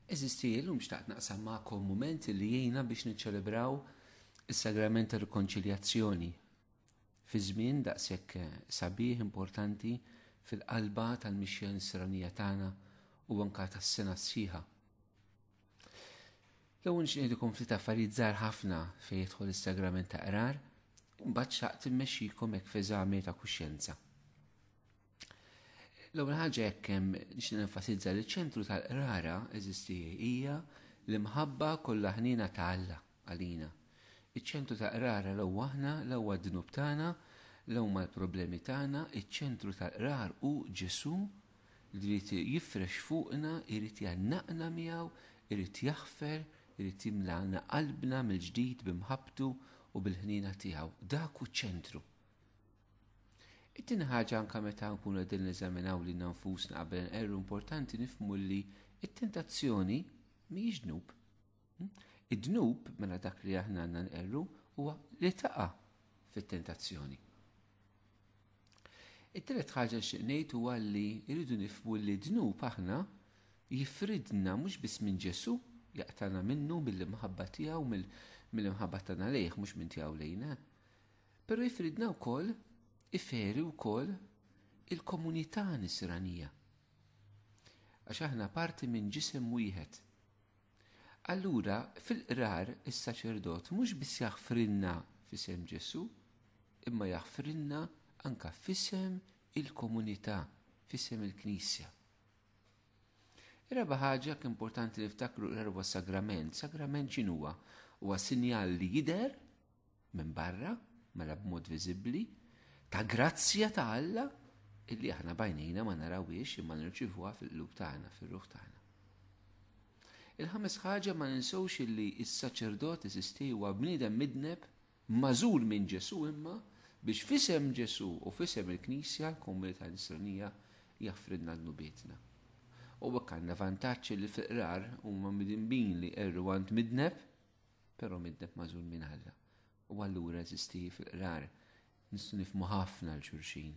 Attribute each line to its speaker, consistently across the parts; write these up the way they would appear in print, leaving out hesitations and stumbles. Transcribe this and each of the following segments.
Speaker 1: Eżisti l-lum xtaqt naqsam ma'kom moment li jgħina biex niċċelebraw is-sagrament ta' rikonċiljazzjoni fi żmien daqshekk sabiħ importanti fil-qalba tal-mixja nisranija tagħna u anke tas-sena sħiħa. L-ewwel nixtieqkom ftit affarijiet żgħar ħafna fejn jidħol is-sagrament ta' qrar, u mbagħad xtaqt immexxikom hekk f'eżami ta' kuxjenza. L-ewwel ħaġa hekk hemm nixtieq nenfasizza li ċ-ċentru tal-qrara eżisti hija l-imħabba kollha ħnina ta' Alla għalina. Iċ-ċentru ta' qrara l-ewwa aħna, l-ewwa d-dnub tagħna, l-ewma l-problemi tagħna, iċ-ċentru tal-qrar hu Ġesu li jrid jifrex fuqna, jrid jannaqna miegħu, jrid jaħfer, jrid jimlana qalbna mill-ġdid b'imħabbtu u bil-ħnina tiegħu. Dak hu ċ-ċentru. It-tieni ħaġa anke meta nkunu qegħdin neżaminaw lil nfusna qabel nqerru importanti nifhmu li t-tentazzjoni mhijiex dnub. Id-dnub mela dak li aħna għandna nqerru huwa li taqa' fit-tentazzjoni. It-tielet ħaġa xi ngħid huwa li rridu nifhmu li dnub aħna jifridna mhux biss minn Ġesu jaqtana minnu mill-imħabba tiegħu mill-imħabba tagħna lejh mhux minn tiegħu lejna. Però jifridna wkoll iferi wkoll il-komunità nisranija. Għax aħna parti minn ġisem wieħed. Allura fil-qrar is-saċerdot mhux biss jaħfrilna f'isem Ġesu, imma jaħfrilna anke f'isem il-komunità, f'isem il-Knisja. Ir-raba ħaġa importanti li niftakru l huwa sagrament. Sagrament x'inhuwa? Huwa sinjal li jidher minn barra, mela b'mod viżibbli, ta' grazzja ta' Alla illi aħna bajnejna ma narawiex imma nirċivuha fil-qlub tagħna, fir-ruħ tagħna. Il-ħames ħaġa ma ninsewx illi s-saċerdot eżisti huwa bniedem midneb magħżul minn Ġesu imma biex f'isem Ġesu u f'isem il-Knisja l-komunità nisranija jaħfridna dnubietna. U hekk għandna vantaġġ li fil-qrar huma midinbin li qerru għand midneb, però midneb magħżul minn Alla. U allura eżisti fil-qrar nistgħu nifhmu ħafna l-xulxin,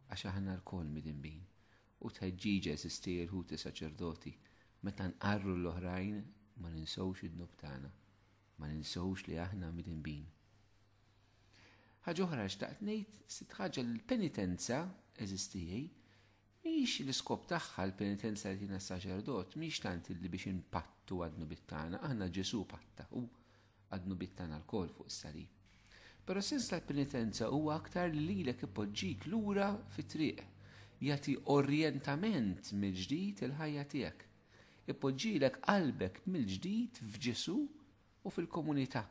Speaker 1: għax aħna l-kol midinbin. U tħeġġiġa eżisti l-ħuti saċerdoti meta nqarru l-oħrajn ma ninsewx id-dnub tagħna, ma ninsewx li aħna midinbin. Ħaġa oħra xtaqt ngħid sitt ħaġa l-penitenza eżisti mhix l-iskop tagħha l-penitenza li tina s-saċerdot mhix tant li biex inpattu għad-dnubit tagħna, aħna Ġesu patta u għad-dnubit tagħna l-kol fuq is-salib. Però sens tal-penitenza huwa aktar li lilek ipoġġik lura fit-triq, jagħti orjentament mill-ġdid il-ħajja tiegħek. Ipoġġilek qalbek mill-ġdid f'Ġesu u fil-komunità.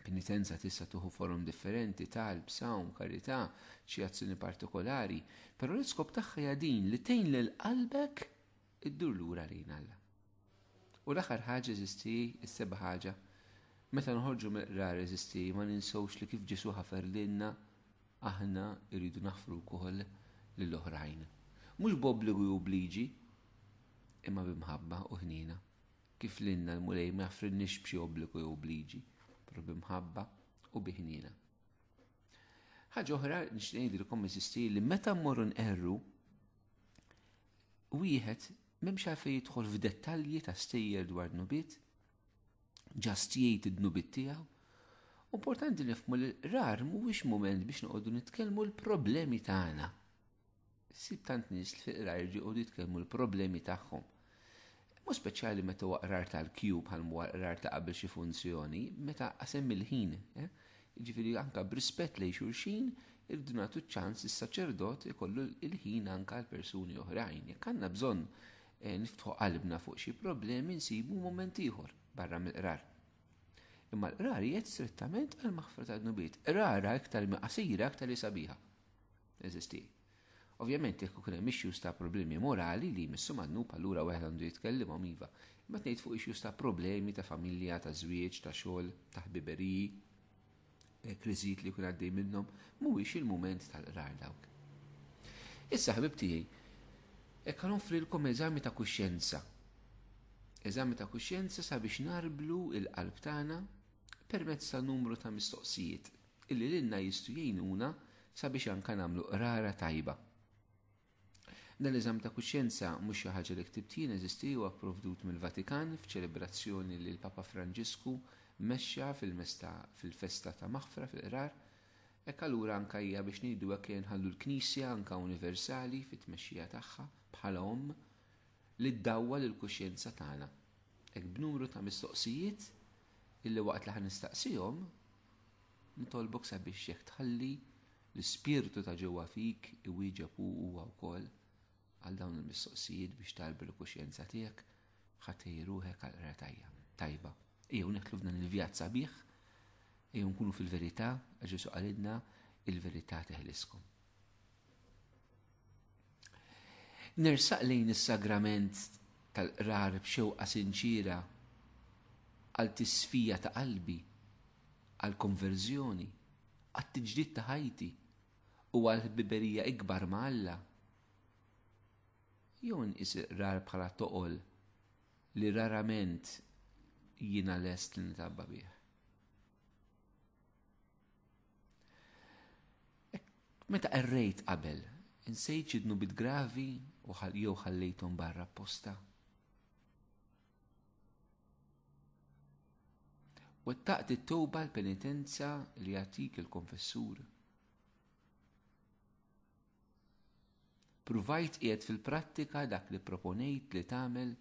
Speaker 1: Penitenza tista' tuħu forum differenti, talb, sawm, karità, xi azzjoni partikolari, però l-iskop tagħha hija din li tgħin lil qalbek iddur lura lejn Alla. U l-aħħar ħaġa eżisti, is-seba' ħaġa, meta nħorġu mill-qrar eżisti ma ninsewx li kif Ġesu ħafer lilna aħna rridu naħfru wkoll lill-oħrajn. Mhux b'obbligu jew bliġi, imma b'imħabba u ħnina. Kif lilna l-mulej ma jaħfrilniex b'xi obbligu jew bliġi, però b'imħabba u biħnina. Ħaġa oħra nixtieq ngħidilkom eżisti li meta mmorru nqerru wieħed m'hemmx għalfejn jidħol f'dettalji ta' stejjer dwar nubiet, ġast jgħid id-dnubiet tiegħu. Importanti nifhmu li l-qrar mhuwiex mument biex noqogħdu nitkellmu l-problemi tagħna. Sib tant nies li fil-qrar jqogħdu jitkellmu l-problemi tagħhom. Mhu speċjali meta huwa qrar tal-kju bħal huwa qrar ta' qabel xi funzjoni, meta qasem il-ħin. Jiġifieri anke b'rispett lejn xulxin irridu nagħtu ċ-ċans is-saċerdot ikollu l-ħin anke għal persuni oħrajn. Jekk għandna bżonn niftħu qalbna fuq xi problemi nsibu mument ieħor barra mill-qrar. Imma l-qrar jgħid strettament għal maħfra ta' dnubiet. Qrara iktar qasira iktar li sabiħa. Eżisti. Ovvjament jekk ukoll hemm issues ta' problemi morali li jmissu mad-dnub allura wieħed għandu jitkellem iva. Imma tgħid fuq issues ta' problemi ta' familja, ta' żwieġ, ta' xogħol, ta' ħbiberiji, kriżijiet li jkun għaddej minnhom, mhuwiex il-mument tal-qrar dawk. Issa ħbib tiegħi, hekk ħanofrilkom eżami ta' kuxjenza. Eżami ta' kuxjenza sabiex narblu il-qalb tagħna permezz ta' numru ta' mistoqsijiet illi lilna jistgħu jgħinuna sabiex anke nagħmlu qrara tajba. Dan l-eżam ta' kuxjenza mhux xi ħaġa li ktibtin eżisti huwa approvdut mill-Vatikan f'ċelebrazzjoni li l-Papa Franġisku mexxa fil-festa ta' Maħfra fil-Qrar. Hekk allura anke hija biex ngħidu hekk nħallu l-Knisja anke universali fit-tmexxija tagħha bħala li ddawwa lill-kuxjenza tagħna. Hekk b'numru ta' mistoqsijiet illi waqt li ħanistaqsihom nitolbok sabiex jekk tħalli l-ispirtu ta' ġewwa fik iwieġeb huwa wkoll għal dawn il-mistoqsijiet biex talbi l-kuxjenza tiegħek ħadd ruħek għal qra tajba. Ejjew neħtlu f'dan il-vjaġġ sabiħ, ejjew nkunu fil-verità għax Ġesu qalilna il-verità teħliskom. Nersaq lejn is-sagrament tal-qrar b'xewqa sinċira għal tisfija ta' qalbi, għal konverżjoni, għal tiġdid ta' ħajti u għal biberija ikbar ma' Alla. Jew nqis rar bħala toqol li rarament jiena lest li nitabba bih. Meta qerrejt qabel, insejt xi dnubiet gravi u jew ħallejthom barra apposta. Wettaqt it-towba l-penitenza li jagħtik il-konfessur. Pruvajt qiegħed fil-prattika dak li proponejt li tagħmel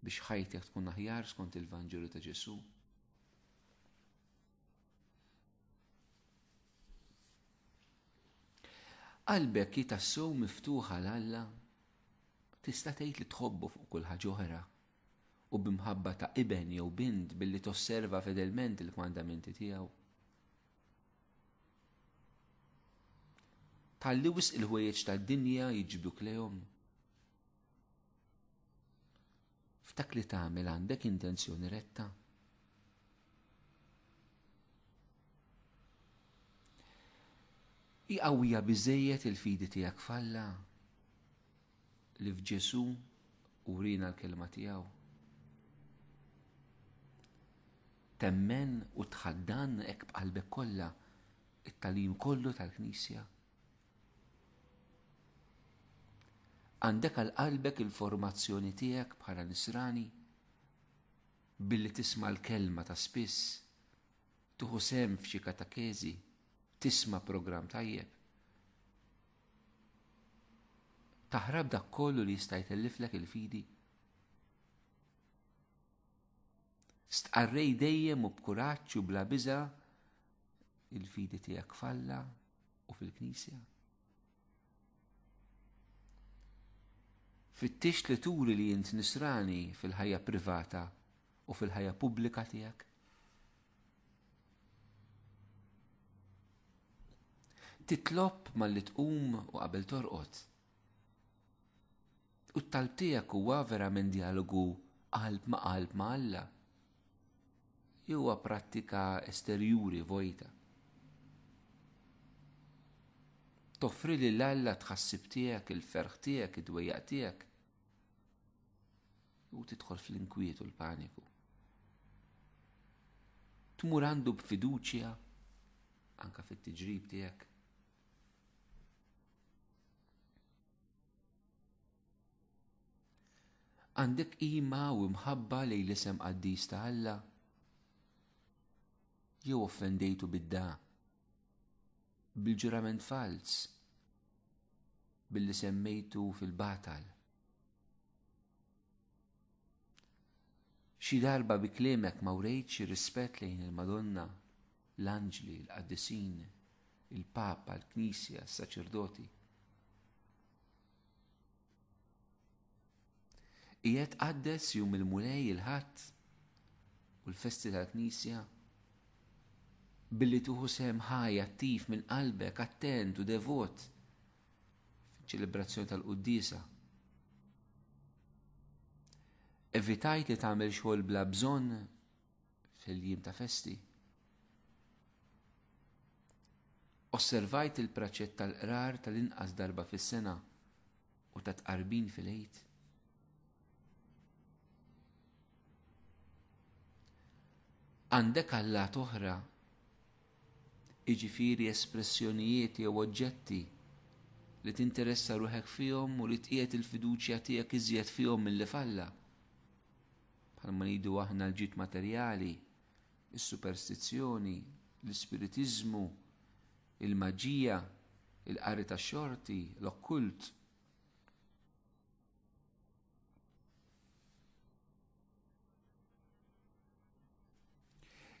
Speaker 1: biex ħajtek tkun aħjar skont il-Vanġelu ta' Ġesu. Qalbek jitassew miftuħa l-Alla tista' tgħid li tħobbu fuq kull ħaġa oħra u b'imħabba ta' iben jew bint billi tosserva fedelment il-kmandamenti tiegħu. Talli wisq il-ħwejjeġ tad-dinja jiġbduk lejhom. F'dak li tagħmel għandek intenzjoni retta. Hi qawwija biżejjed il-fidi tiegħek f'Alla li f'Ġesu urina l-kelma tiegħu. Temmen u tħaddan hekk b'qalbek kollha it-tagħlim kollu tal-Knisja. Għandek għal qalbek il-formazzjoni tiegħek bħala nisrani billi tisma' l-kelma ta' spiss, tuħu sehem f'xi katakezi, tisma' programm tajjeb. Taħrab dak kollu li jista' jtelliflek il-fidi. Stqarrej dejjem u b'kuraġġ u bla biża' il-fidi tiegħek f'Alla u fil-Knisja. Fittix li turi li jint nisrani fil-ħajja privata u fil-ħajja pubblika tiegħek. Titlob malli tqum u qabel torqod. U t-talb tiegħek huwa verament dialogu qalb ma' Alla. Huwa prattika esterjuri vojta. Toffri li l-Alla tħassib tiegħek, il-ferħ tiegħek, id-dwejjaq tiegħek. U tidħol fl-inkwiet u l-paniku. Tmur għandu b'fiduċja anke fit-tiġrib tiegħek. Għandek qima u mħabba lejn l-isem qaddis ta' Alla. Jew offendejtu bid-da, bil-ġurament fals, billi semmejtu fil-batal. Xi darba bi kliemek ma wrejtx rispett lejn il-Madonna, l-Anġli, l-Qaddisin, il-Papa, l-Knisja, s-Saċerdoti. Qiegħed qaddes jum il-mulej il-ħadd u l-festi tal-Knisja billi tuħu sehem ħaj attiv minn qalbek attent u devot fiċ-ċelebrazzjoni tal-Qudiesa. Evitajt li tagħmel xogħol bla bżonn fil-jiem ta' festi. Osservajt il-praċett tal-qrar tal-inqas darba fis-sena u ta' tqarbin fil-għid. Għandek Allat oħra, jiġifieri espressjonijiet jew oġġetti li tinteressa ruħek fihom u li tqiegħed il-fiduċja tiegħek iżjed fihom milli falla. Bħalma ngħidu aħna l-ġid materjali, is-superstizzjoni, l-ispiritiżmu, il-maġija, il-qari tax-xorti, l-okkult.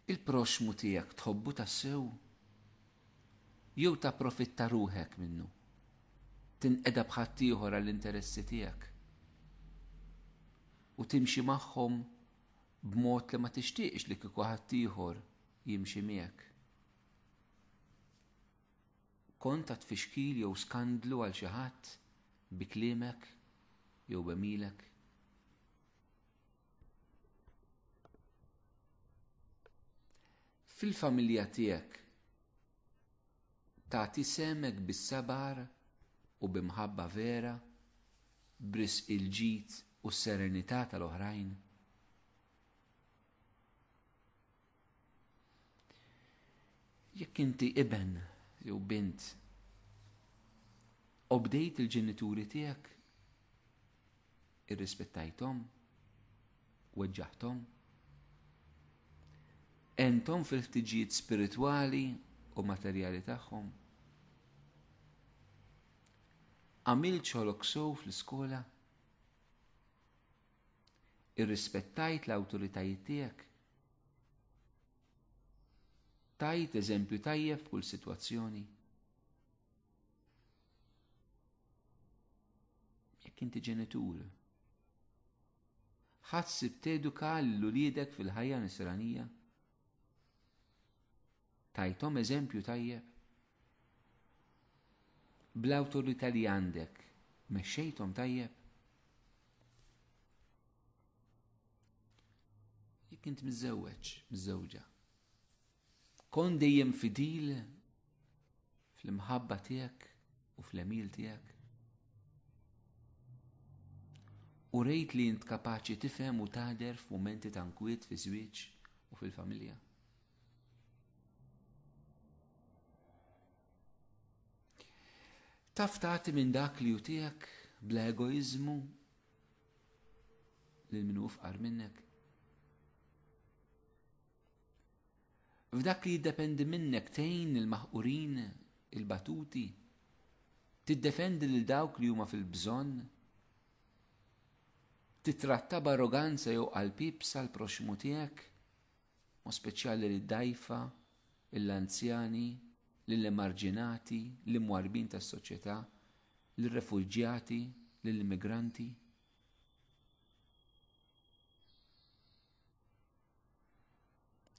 Speaker 1: Il-proxmu tiegħek tħobbu tassew jew tapprofitta ruħek minnu, tinqeda b'ħadd ieħor għall-interessi tiegħek u timxi magħhom b'mod li ma tixtieqx li kieku ħadd ieħor jimxi miegħek. Kont ta' tfixkil jew skandlu għal xi ħadd bi kliemek jew b'emilek. Fil-familja tiegħek tagħti semek bis-sabar u b'imħabba vera, b'risq il-ġid u s-serenità tal-oħrajn. Jekk inti iben jew bint u bdejt il-ġenituri tiegħek, irrispettajthom, weġġaħthom, enthom fil-ħtiġijiet spiritwali u materjali tagħhom. Għamilt xogħolok sew fl-iskola, irrispettajt l-awtoritajiet tiegħek, tajt eżempju tajjeb f'kull sitwazzjoni. Jekk inti ġenitur, ħassib teduka l-uliedek fil-ħajja nisranija, tajthom eżempju tajjeb, bl-awtorità li għandek mexxejthom tajjeb. Jekk int miżewweġ, miżewġa, kon dejjem fidil fl-imħabba tiegħek u fl-emil tiegħek. U rejt li int kapaċi tifhem u tagħder f'mumenti ta' nkwiet fi żwieġ u fil-familja. Taf tagħti minn dak li hu tiegħek bla egoiżmu lil min hu fqar minnek. F'dak li jiddependi minnek tgħin il-maħqurin, il-batuti, tiddefendi lil dawk li huma fil-bżonn, titratta b'arroganza jew qalbibsa l-proxmu tiegħek, u speċjali lid-dgħajfa, l-anzjani, lill-emarġinati, l-imwarbin tas-soċjetà, lir-refuġjati, lill-immigranti.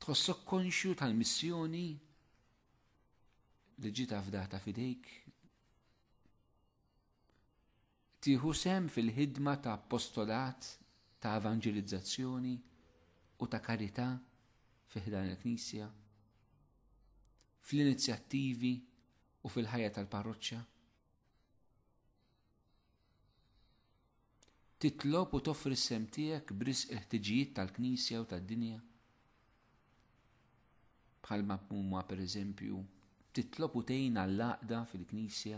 Speaker 1: Tħossok konxju tal-missjoni li ġiet fdata fidejk. Tieħu sehem fil-ħidma ta' appostolat, ta' evanġelizzazzjoni u ta' karità fi ħdan il-Knisja, fl-inizjattivi u fil-ħajja tal-parroċċja. Titlob u toffri s-sem tiegħek b'risq il-ħtiġijiet tal-Knisja u tad-dinja. Bħalma huma pereżempju titlob u tgħin għall-għaqda fil-Knisja,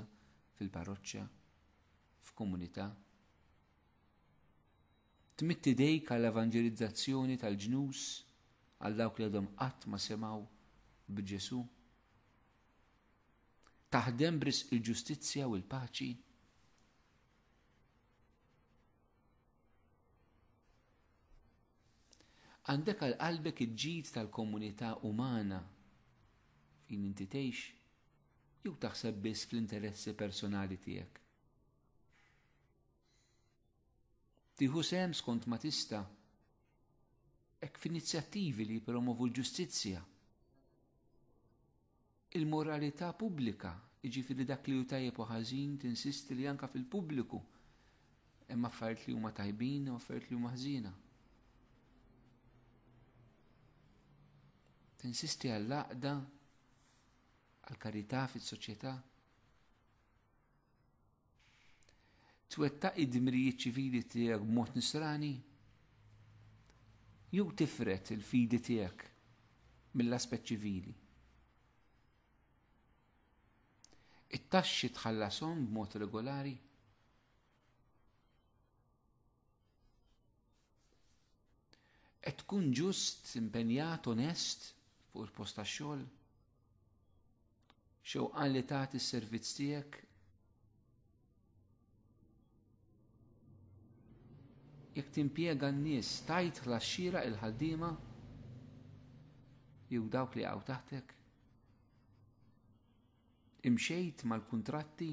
Speaker 1: fil-parroċċja, f'komunità. Tmitt idejk għall-evanġelizzazzjoni tal-ġnus għal dawk li għadhom qatt ma semgħu b'Ġesù. Taħdem b'risq il-ġustizzja u l-paċi. Għandek għal qalbek il-ġid tal-komunità umana fejn inti tgħix, jew taħseb biss fl-interessi personali tiegħek. Tieħu sehem skont ma tista' hekk f'inizjattivi li jippromovu l-ġustizzja, il-moralità pubblika, jiġifieri dak li hu tajjeb u ħażin tinsisti li anke fil-pubbliku hemm affarijiet li huma tajbin u affarijiet li huma ħżiena. Tinsisti għall-għaqda, għall-karità fis-soċjetà. Twettaq id-dmirijiet ċivili tiegħek b'mod nisrani, jew tifret il-fidi tiegħek mill-aspett ċivili. it-taxxi tħallasom b'mod regolari. Qed tkun ġust, impenjat, onest fuq il-post tax-xogħol. Xewqan li tagħti s-servizz tiegħek. Jekk timpjega n-nies tajt ħlaxxira il-ħaddiema jew dawk li għaw taħtek. Imxejt mal-kuntratti,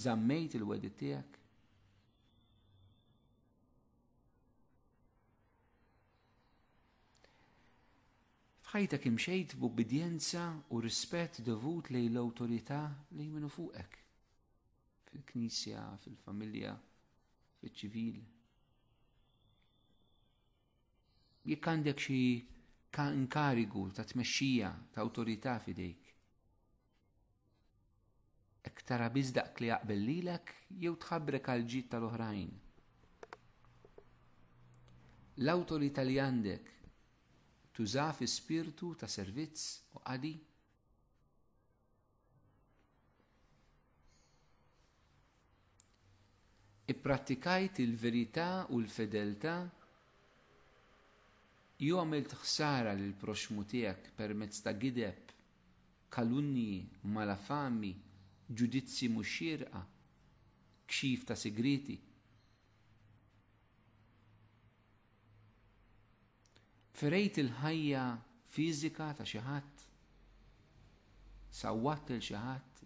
Speaker 1: żammejt il-wedit tiegħek. F'ħajtek imxejt b'ubbidjenza u rispett dovut lejn l-awtorità li jminu fuqek. Fil-Knisja, fil-familja, fil-ċivil. Jekk għandek xi inkarigu ta' tmexxija ta' awtorità f'idejk. Hekk tara biżdaq li jaqbel lilek jew tħabbrek għal ġid tal-oħrajn. L-awtorità li għandek tuża fi spiritu ta' servizz u qadi. Ipprattikajt il-verità u l-fedeltà jew għamilt ħsara lil proxmu tiegħek permezz ta' gideb, kalunji, malafami, ġudizzi mhux xierqa, kxif ta' sigriti. Ferejt il-ħajja fiżika ta' xi ħadd, sawwatt il xi ħadd,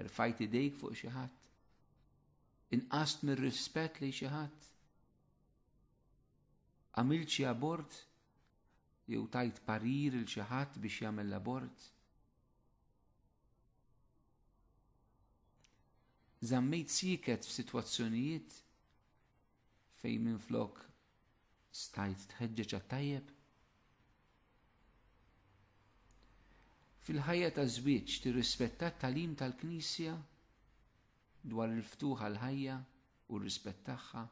Speaker 1: erfajt idejk fuq xi ħadd, inqast mir-rispett lejn xi ħadd, għamilt xi abort jew tajt parir il xi ħadd biex jagħmel l-abort. Żammejt siket f'sitwazzjonijiet fejn minflok stajt tħeġġeġ għat-tajjeb. Fil-ħajja ta' żwieġ tirrispetta t-tagħlim tal-Knisja dwar il-ftuħ għall-ħajja u r-rispett tagħha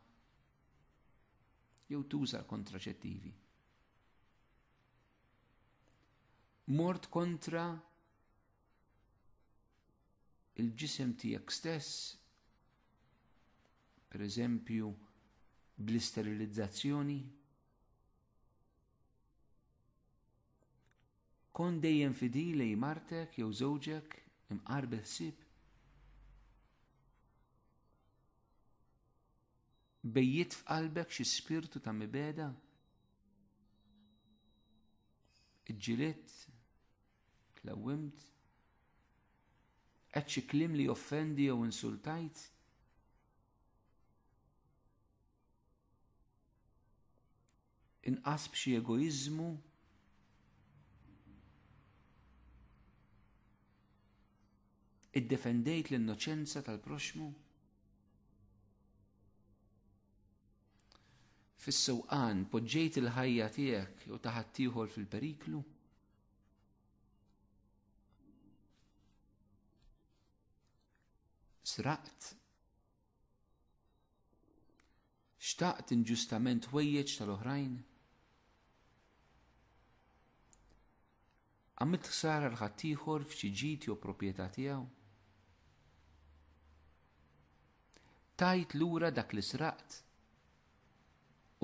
Speaker 1: jew tuża kontraċettivi. Mort kontra il-ġisem tiegħek stess, per eżempju bl-isterilizzazzjoni. Kon dejjem fidil lejn martek jew żewġek imqarbel ħsieb. Bejjiet f'qalbek xi spirtu ta' mibeda. Iġġiliet, tlawwimt, qed xi kliem li offendi jew insultajt. Inqas b'xi egoiżmu. Iddefendejt l-innoċenza tal-proxmu. Fis-sewqan poġġejt il-ħajja tiegħek jew taħat ieħor fil-periklu. Sraqt. Xtaqt inġustament wejjeġ tal-oħrajn. Għamilt ħsara l-ħadd ieħor f'xi ġid jew proprjetà tiegħu. Tajt lura dak li sraqt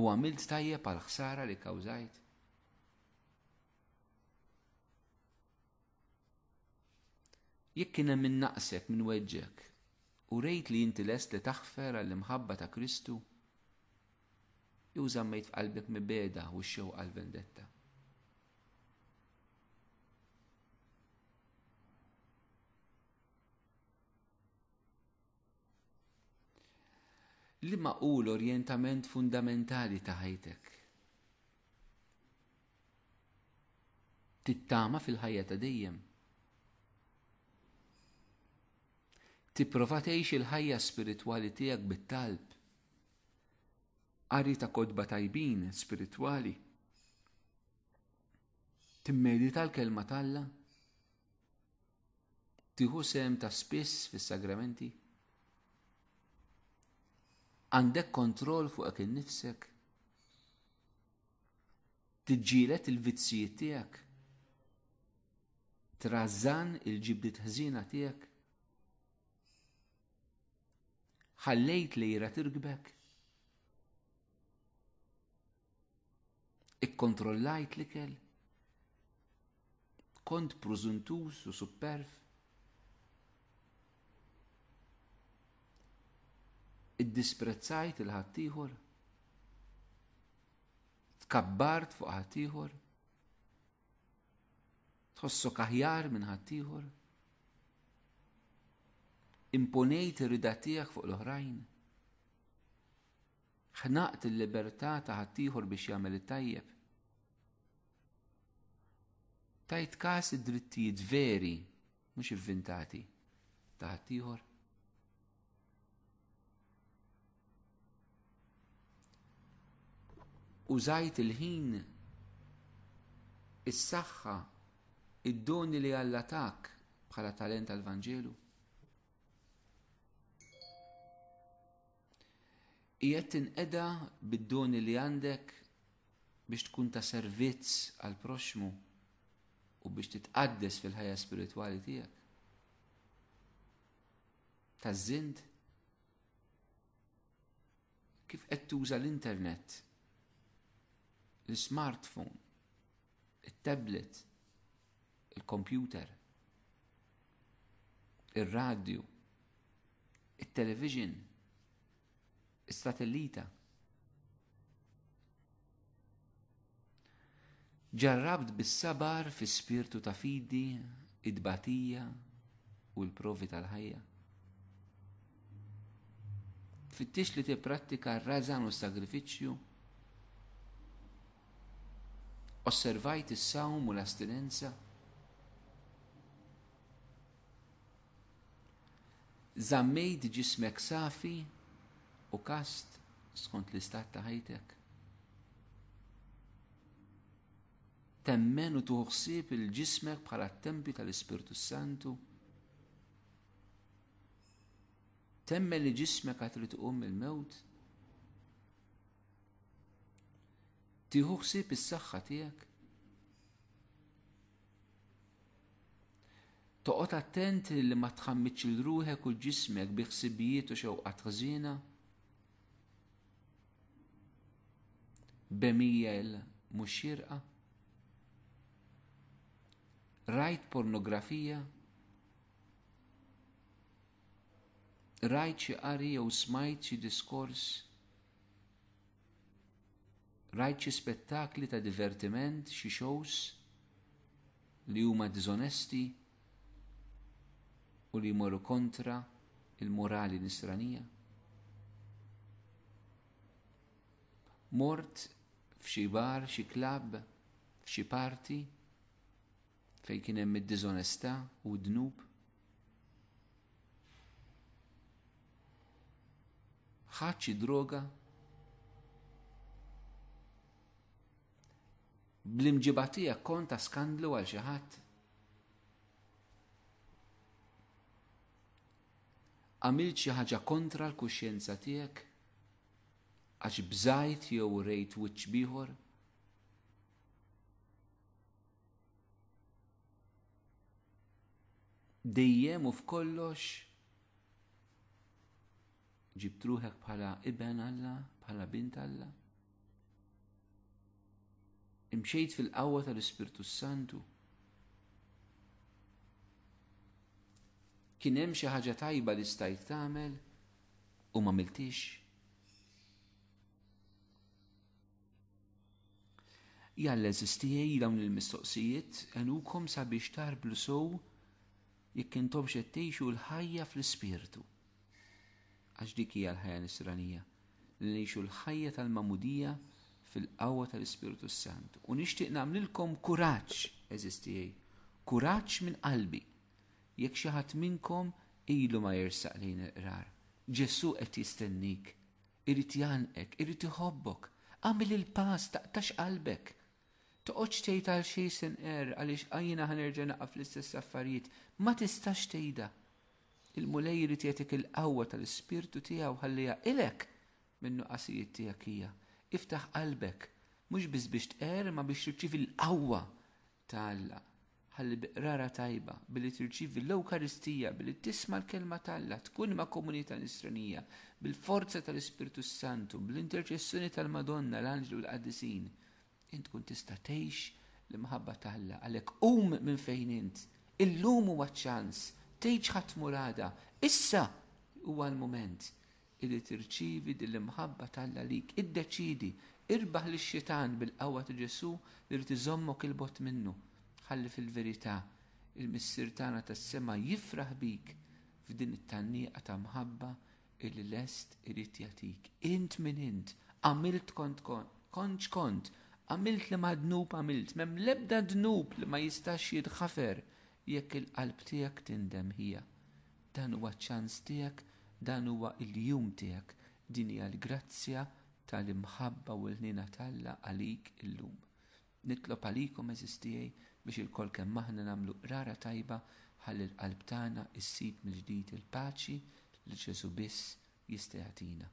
Speaker 1: u għamilt tajjeb għal ħsara li kawżajt. Jekk kien hemm innaqsek minn weġġek u rejt li inti lest li taħfer għall-imħabba ta' Kristu, jew żammejt f'qalbek mibeda u x-xewqa għall-vendetta. Li maqul orjentament fundamentali ta' ħajtek. Tittama fil-ħajja ta' dejjem. Tipprova tgħix il-ħajja spiritwali tiegħek bit-talb. Qari ta' kodba tajbin spiritwali. Timmedita l-kelma t'Alla. Tieħu sehem ta' spiss fis-sagramenti. Għandek kontroll fuqek innifsek. Tiġġieled il-vizzijiet tiegħek. trażan il-ġibdiet ħżiena tiegħek? ħallejt lejra tirkbek? Ikkontrollajt l-ikel? Kont prużuntus u superf? Iddisprezzajt il-ħaddieħor? Tkabbart fuq ħaddieħor? Tħossok aħjar minn ħaddieħor? Imponejt ir-rida tiegħek fuq l-oħrajn? ħnaqt il-libertà ta' ħaddieħor biex jagħmel it-tajjeb? Tajt każ id-drittijiet veri mhux inventati ta' ħaddieħor? Użajt il-ħin, is-saħħa, id-doni li Alla tak bħala talent għall-Vanġelu? Qiegħed tinqeda bid-doni li għandek biex tkun ta' servizz għall proxmu u biex titqaddes fil-ħajja spiritwali tiegħek? Tażżint? Kif qed tuża l-internet, l-smartphone, il-tablet, il-computer, il-radio, il-television, il-satellita? Ġarrabt bis-sabar fi spirtu ta' fidi, id-batija u l-provi tal-ħajja? Fittix li tipprattika r-rażan u s-sagrifiċċju? Osservajt is-sawm u l-astinenza? Żammejt ġismek safi u kast skont l-istat ta' ħajtek? Temmen u tuħu ħsieb il-ġismek bħala t-tempju tal-Ispirtu Santu? Temmen li ġismek għad trid tqum mill-mewt? Tieħu ħsieb is-saħħa tiegħek? Toqgħod attent li ma tħammitx il ruħek u ġismek bi ħsibijiet u xewqat ħżiena? B'emijel mhux xierqa? Rajt pornografija? Rajt xi qari jew smajt xi diskors? Rajt xi spettakli ta' divertiment, xi shows li huma diżonesti u li jmorru kontra il-morali nisranija? Mort f'xi bar, xi klabb, f'xi parti fejn kien hemm id-diżonestà u d-dnub? Ħadd xi droga? Bl-imġiba tiegħek kont ta' skandlu għal xi ħadd? Għamilt xi ħaġa kontra l-kuxjenza tiegħek għax bżajt jew rejt wiċċ bieħor? Dejjem u f'kollox ġibt ruħek bħala iben Alla, bħala bint Alla? Imxejt fil-qawwa tal-Ispirtu Santu? Kien hemm xi ħaġa tajba li stajt tagħmel u ma miltix? Jalla eżistijej dawn il-mistoqsijiet għenukom sabiex tarblu sew jekk intom xed tgħixu l-ħajja fl-ispirtu. Għax dik hija l-ħajja nisranija, li ngħixu l-ħajja tal-mamudija fil-qawwa tal-Ispirtu Santu. U nixtieq nagħmlilkom kuraġġ eżistijej, kuraġġ minn qalbi. Jekk xi ħadd minnkom ilu ma jersaq lejn il-qrar. Ġesu qed jistennik, irid janqek, irid iħobbok. Għamil il-pass, taqtax qalbek. Toqgħodx tgħid għal xejn senqer għaliex jiena ħanerġa' naqaf l-istess affarijiet. Ma tistax tgħidha. Il-mulej jrid jagħtik il-qawwa tal-Ispirtu tiegħu ħallija ilek minn nuqqasijiet tiegħek hija. Iftaħ qalbek, mhux biss biex tqer ma biex tirċievi l-qawwa ta' Alla. ħalli biqrara tajba, billi tirċivi l-Ewkaristija, billi tisma' l-kelma tal-Alla, tkun ma' komunità nisranija, bil-forza tal-Ispiritu Santu, bil-interċessjoni tal-Madonna, l-Anġlu u l-Qaddisin, int tkun tista' tgħix l-imħabba tal-Alla, għalhekk minn fejn int, illum huwa ċans, tgħid ħadd murada, issa huwa l-mument illi tirċivi din l-imħabba tal-Alla lik, iddeċidi, irbaħ lix-xitan bil-qawwa ta' Ġesu li tiżommok il-bot minnu. ħalli fil-verità il-missier tagħna tas-sema jifraħ bik f'din it-tannieqa ta' mħabba illi lest irid jagħtik. Int min int, għamilt kont, għamilt li ma dnub għamilt, m'hemm l-ebda dnub li ma jistax jitħafer jekk il-qalb tiegħek tindem hija. Dan huwa ċans tiegħek, dan huwa il-jum tiegħek, din hija l-grazzja tal-imħabba u l-ħnina tal-Alla għalik illum. Nitlob għalikom eżistijaj biex il-kol kemm aħna nagħmlu qrara tajba ħalli l-qalb tagħna issib mill-ġdid il-paċi li Ġesu biss jista' jagħtina.